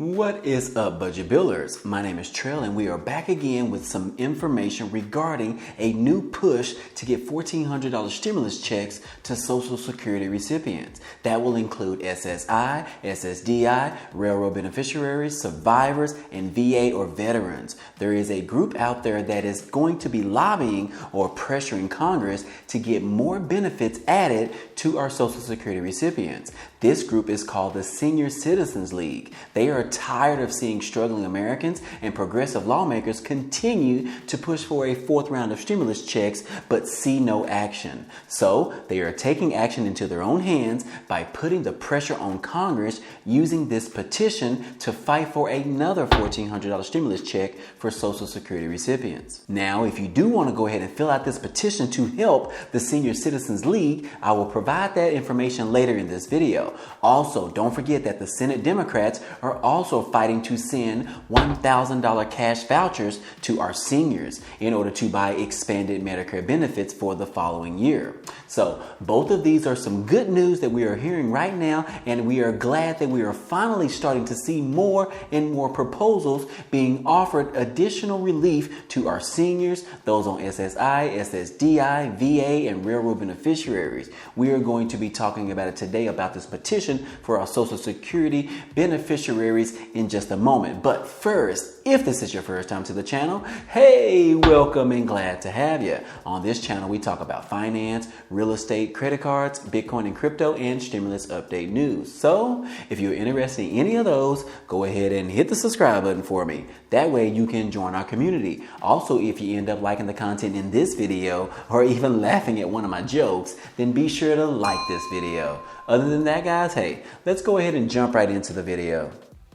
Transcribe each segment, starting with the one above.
What is up, budget billers? My name is Trell and we are back again with some information regarding a new push to get $1,400 stimulus checks to Social Security recipients. That will include SSI, SSDI, railroad beneficiaries, survivors, and VA or veterans. There is a group out there that is going to be lobbying or pressuring Congress to get more benefits added to our Social Security recipients. This group is called the Senior Citizens League. They are tired of seeing struggling Americans and progressive lawmakers continue to push for a fourth round of stimulus checks but see no action. So they are taking action into their own hands by putting the pressure on Congress using this petition to fight for another $1,400 stimulus check for Social Security recipients. Now, if you do want to go ahead and fill out this petition to help the Senior Citizens League, I will provide that information later in this video. Also, don't forget that the Senate Democrats are also fighting to send $1,000 cash vouchers to our seniors in order to buy expanded Medicare benefits for the following year. So both of these are some good news that we are hearing right now, and we are glad that we are finally starting to see more and more proposals being offered additional relief to our seniors, those on SSI, SSDI, VA, and railroad beneficiaries. We are going to be talking about it today about this petition for our Social Security beneficiaries in just a moment. But first, if this is your first time to the channel, hey, welcome and glad to have you. On this channel, we talk about finance, real estate, credit cards, Bitcoin and crypto, and stimulus update news. So if you're interested in any of those, go ahead and hit the subscribe button for me. That way you can join our community. Also, if you end up liking the content in this video or even laughing at one of my jokes, then be sure to like this video. Other than that, guys, hey, let's go ahead and jump right into the video.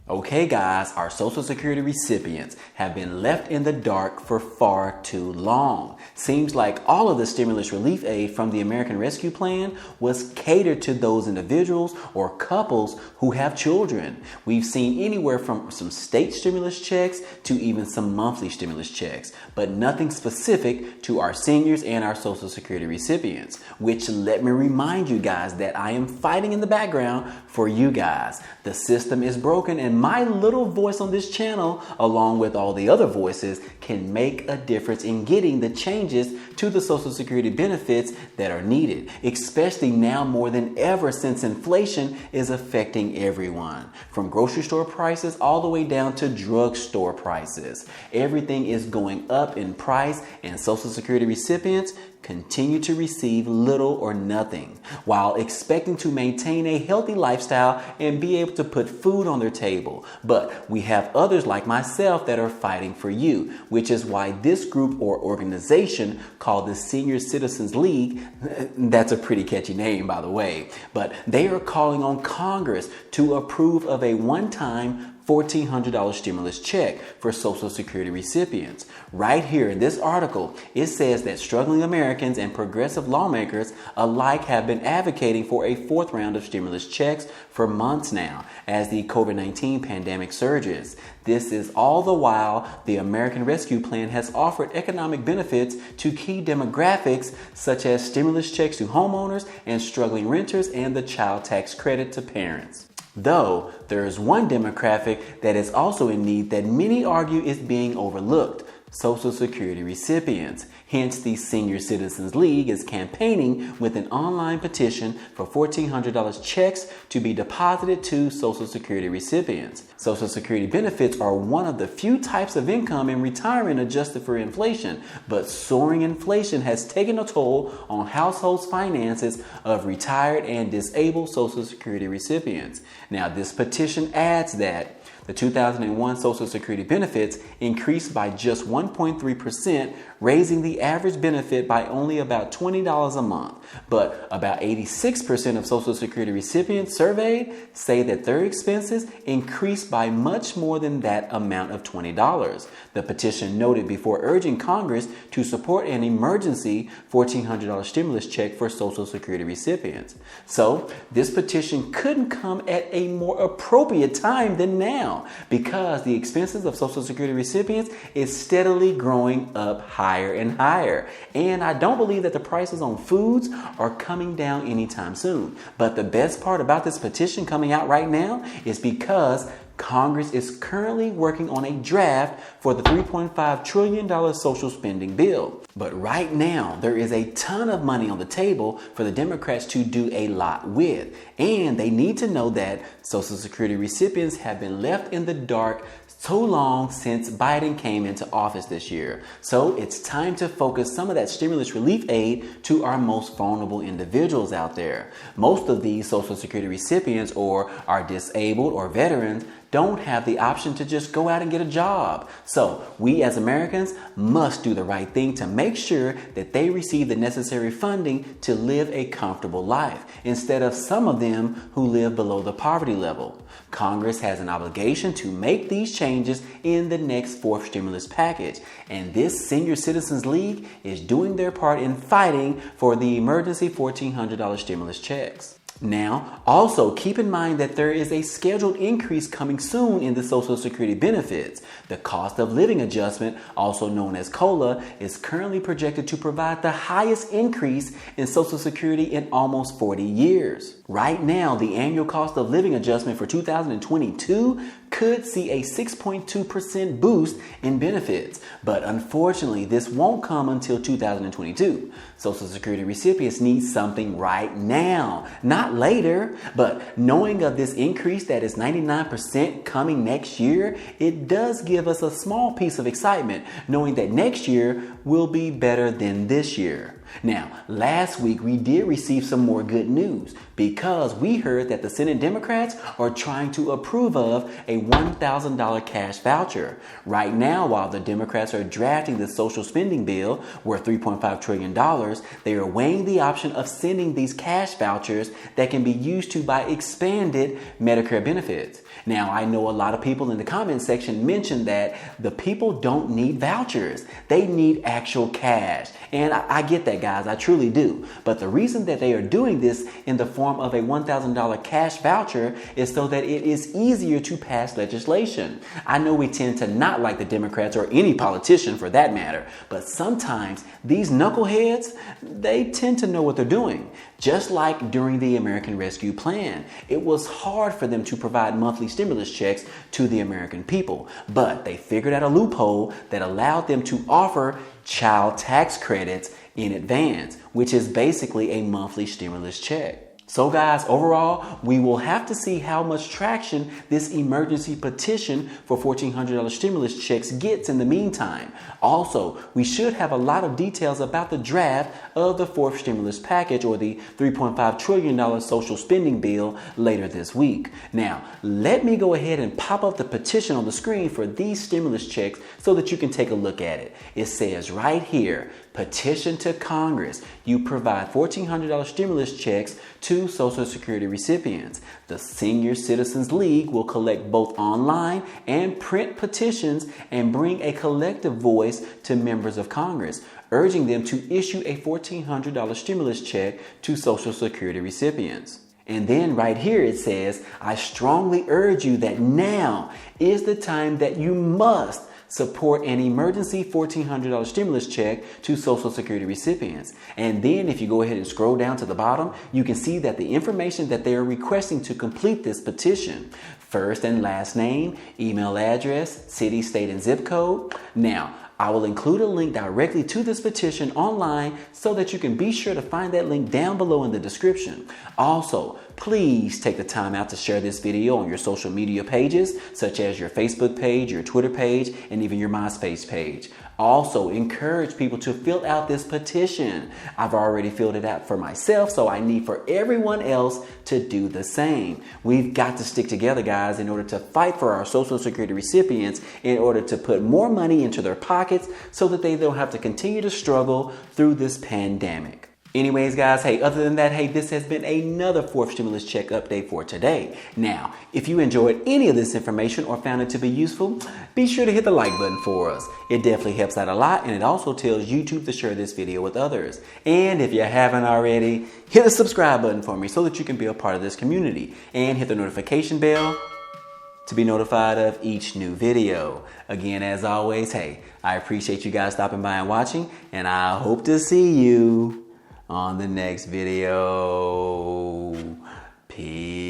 Okay, guys, our Social Security recipients have been left in the dark for far too long. Seems like all of the stimulus relief aid from the American Rescue Plan was catered to those individuals or couples who have children. We've seen anywhere from some state stimulus checks to even some monthly stimulus checks, but nothing specific to our seniors and our Social Security recipients, which let me remind you guys that I am fighting in the background for you guys. The system is broken, and my little voice on this channel, along with all the other voices, can make a difference in getting the changes to the Social Security benefits that are needed, especially now more than ever since inflation is affecting everyone. From grocery store prices all the way down to drugstore prices. Everything is going up in price, and Social Security recipients continue to receive little or nothing while expecting to maintain a healthy lifestyle and be able to put food on their table. But we have others like myself that are fighting for you, which is why this group or organization called the Senior Citizens League, that's a pretty catchy name, by the way, but they are calling on Congress to approve of a one-time $1,400 stimulus check for Social Security recipients. Right here in this article, it says that struggling Americans and progressive lawmakers alike have been advocating for a fourth round of stimulus checks for months now as the COVID-19 pandemic surges. This is all the while the American Rescue Plan has offered economic benefits to key demographics such as stimulus checks to homeowners and struggling renters and the child tax credit to parents. Though there is one demographic that is also in need that many argue is being overlooked: Social Security recipients. Hence, the Senior Citizens League is campaigning with an online petition for $1,400 checks to be deposited to Social Security recipients. Social Security benefits are one of the few types of income in retirement adjusted for inflation, but soaring inflation has taken a toll on households' finances of retired and disabled Social Security recipients. Now, this petition adds that the 2001 Social Security benefits increased by just 1.3%, raising the average benefit by only about $20 a month. But about 86% of Social Security recipients surveyed say that their expenses increased by much more than that amount of $20. The petition noted before urging Congress to support an emergency $1,400 stimulus check for Social Security recipients. So this petition couldn't come at a more appropriate time than now, because the expenses of Social Security recipients is steadily growing up higher and higher. And I don't believe that the prices on foods are coming down anytime soon. But the best part about this petition coming out right now is because Congress is currently working on a draft for the $3.5 trillion social spending bill. But right now, there is a ton of money on the table for the Democrats to do a lot with. And they need to know that Social Security recipients have been left in the dark so long since Biden came into office this year. So it's time to focus some of that stimulus relief aid to our most vulnerable individuals out there. Most of these Social Security recipients or are disabled or veterans don't have the option to just go out and get a job. So we as Americans must do the right thing to make sure that they receive the necessary funding to live a comfortable life, instead of some of them who live below the poverty level. Congress has an obligation to make these changes in the next fourth stimulus package. And this Senior Citizens League is doing their part in fighting for the emergency $1,400 stimulus checks. Now, also keep in mind that there is a scheduled increase coming soon in the Social Security benefits. The cost of living adjustment, also known as COLA, is currently projected to provide the highest increase in Social Security in almost 40 years. Right now, the annual cost of living adjustment for 2022 could see a 6.2% boost in benefits. But unfortunately, this won't come until 2022. Social Security recipients need something right now, not later. But knowing of this increase that is 99% coming next year, it does give us a small piece of excitement, knowing that next year will be better than this year. Now, last week we did receive some more good news because we heard that the Senate Democrats are trying to approve of a $1,000 cash voucher. Right now, while the Democrats are drafting the social spending bill worth $3.5 trillion, they are weighing the option of sending these cash vouchers that can be used to buy expanded Medicare benefits. Now, I know a lot of people in the comment section mentioned that the people don't need vouchers. They need actual cash. And I get that, guys. I truly do. But the reason that they are doing this in the form of a $1,000 cash voucher is so that it is easier to pass legislation. I know we tend to not like the Democrats or any politician for that matter, but sometimes these knuckleheads, they tend to know what they're doing. Just like during the American Rescue Plan, it was hard for them to provide monthly stimulus checks to the American people, but they figured out a loophole that allowed them to offer child tax credits in advance, which is basically a monthly stimulus check. So guys, overall, we will have to see how much traction this emergency petition for $1,400 stimulus checks gets in the meantime. Also, we should have a lot of details about the draft of the fourth stimulus package or the $3.5 trillion social spending bill later this week. Now, let me go ahead and pop up the petition on the screen for these stimulus checks so that you can take a look at it. It says right here, petition to Congress. You provide $1,400 stimulus checks to Social Security recipients. The Senior Citizens League will collect both online and print petitions and bring a collective voice to members of Congress, urging them to issue a $1,400 stimulus check to Social Security recipients. And then right here it says, I strongly urge you that now is the time that you must support an emergency $1,400 stimulus check to Social Security recipients. And then if you go ahead and scroll down to the bottom, you can see that the information that they are requesting to complete this petition: first and last name, email address, city, state, and zip code. Now, I will include a link directly to this petition online so that you can be sure to find that link down below in the description. Also, please take the time out to share this video on your social media pages, such as your Facebook page, your Twitter page, and even your MySpace page. Also, encourage people to fill out this petition. I've already filled it out for myself, so I need for everyone else to do the same. We've got to stick together, guys, in order to fight for our Social Security recipients, in order to put more money into their pockets so that they don't have to continue to struggle through this pandemic. Anyways, guys, hey, other than that, hey, this has been another fourth stimulus check update for today. Now, if you enjoyed any of this information or found it to be useful, be sure to hit the like button for us. It definitely helps out a lot, and it also tells YouTube to share this video with others. And if you haven't already, hit the subscribe button for me so that you can be a part of this community, and hit the notification bell to be notified of each new video. Again, as always, hey, I appreciate you guys stopping by and watching, and I hope to see you on the next video. Peace.